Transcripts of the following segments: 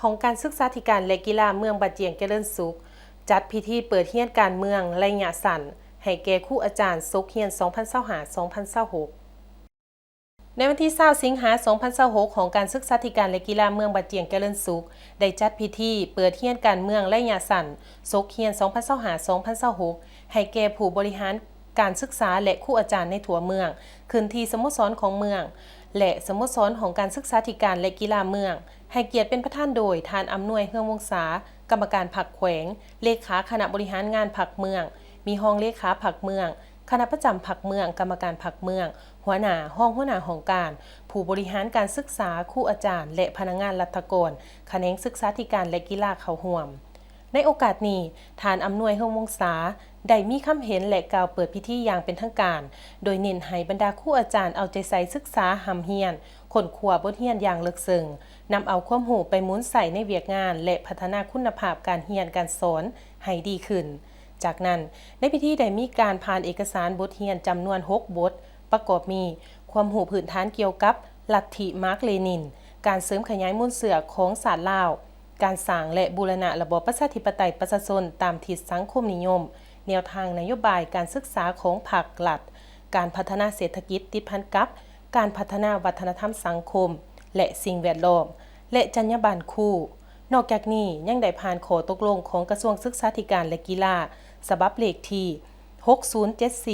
ของการศึกษาธิการและกีฬาเมืองบาเจียงเจริญสุขจัดพิธีเปิดเรียนการเมืองระยะสั้นให้แก่ครูอาจารย์ศุกร์เรียน 2025-2026 ในวันที่20สิงหาคม 2026 ของการศึกษาธิการและกีฬาเมืองบาเจียงเจริญสุขได้จัดพิธีเปิดเรียนการเมืองระยะสั้นศุกร์เรียน 2025-2026 ให้แก่ผู้บริหารการศึกษาและครูอาจารย์ในทั่วเมืองขึ้นที่สโมสรของเมืองและสโมสรของการศึกษาธิการและกีฬาเมืองให้เกียรติเป็นประธานโดยท่านอำนวยเฮืองวงศากรรมการพรรคแขวงเลขาคณะบริหารงานพรรคเมืองมีห้องเลขาพรรคเมืองคณะประจำพรรคเมืองกรรมการพรรคเมืองหัวหน้าห้องการผู้บริหารการศึกษาครูอาจารย์และพนักงานรัฐกรแขนงศึกษาธิการและกีฬาเข้าร่วมในโอกาสนี้ท่านอำนวยเฮืองวงศาได้มีคำเห็นและกล่าวเปิดพิธีอย่างเป็นทางการโดยเน้นให้บรรดาครูอาจารย์เอาใจใส่ศึกษาหำเฮียนค้นคว้าบทเรียนอย่างลึกซึ้งนำเอาความรู้ไปหมุนใส่ในเวียกงานและพัฒนาคุณภาพการเรียนการสอนให้ดีขึ้นจากนั้นในพิธีได้มีการผ่านเอกสารบทเรียนจำนวน6บทประกอบมีความรู้พื้นฐานเกี่ยวกับลัทธิมาร์กเลนินการเสริมขยายมูลเสือของศาสตร์ลาวการสร้างและบูรณะระบอบประชาธิปไตยประชาชนตามทิศสังคมนิยมแนวทางนโยบายการศึกษาของพรรครัฐการพัฒนาเศรษฐกิจติดพันกับการพัฒนาวัฒนธรรมสังคมและสิ่งแวดล้อมและจรรยาบรรณครูนอกจากนี้ยังได้ผ่านข้อตกลงของกระทรวงศึกษาธิการและกีฬาฉบับเลขที่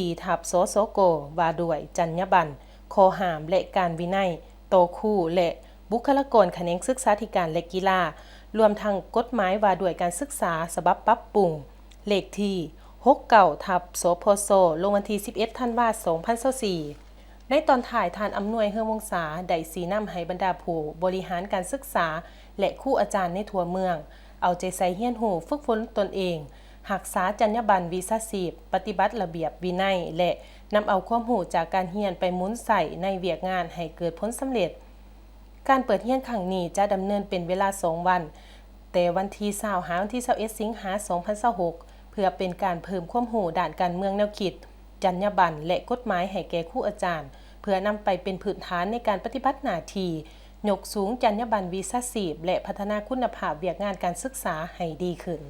6074/สสกว่าด้วยจรรยาบรรณข้อห้ามและการวินัยต่อครูและบุคลากรแขนงศึกษาธิการและกีฬารวมทั้งกฎหมายว่าด้วยการศึกษาฉบับปรับปรุงเลขที่69/สพสลงวันที่11ธันวาคม 2024ในตอนถ่ายท่านอำนวยเฮืองวงศาได้ชี้นำให้บรรดาผู้บริหารการศึกษาและครูอาจารย์ในทั่วเมืองเอาใจใส่เรียนรู้ฝึกฝนตนเองรักษาจรรยาบรรณวิชาชีพปฏิบัติระเบียบวินัยและนำเอาความรู้จากการเรียนไปหมุนใส่ในเวียกงานให้เกิดผลสำเร็จการเปิดเรียนครั้งนี้จะดำเนินเป็นเวลา2วันแต่วันที่20ถึงวันที่21สิงหาคม 2026เพื่อเป็นการเพิ่มความรู้ด้านการเมืองแนวคิดจรรยาบรรณและกฎหมายให้แก่ครูอาจารย์เพื่อนำไปเป็นพื้นฐานในการปฏิบัติหน้าที่ยกสูงจรรยาบรรณวิชาชีพและพัฒนาคุณภาพเวียกงานการศึกษาให้ดีขึ้น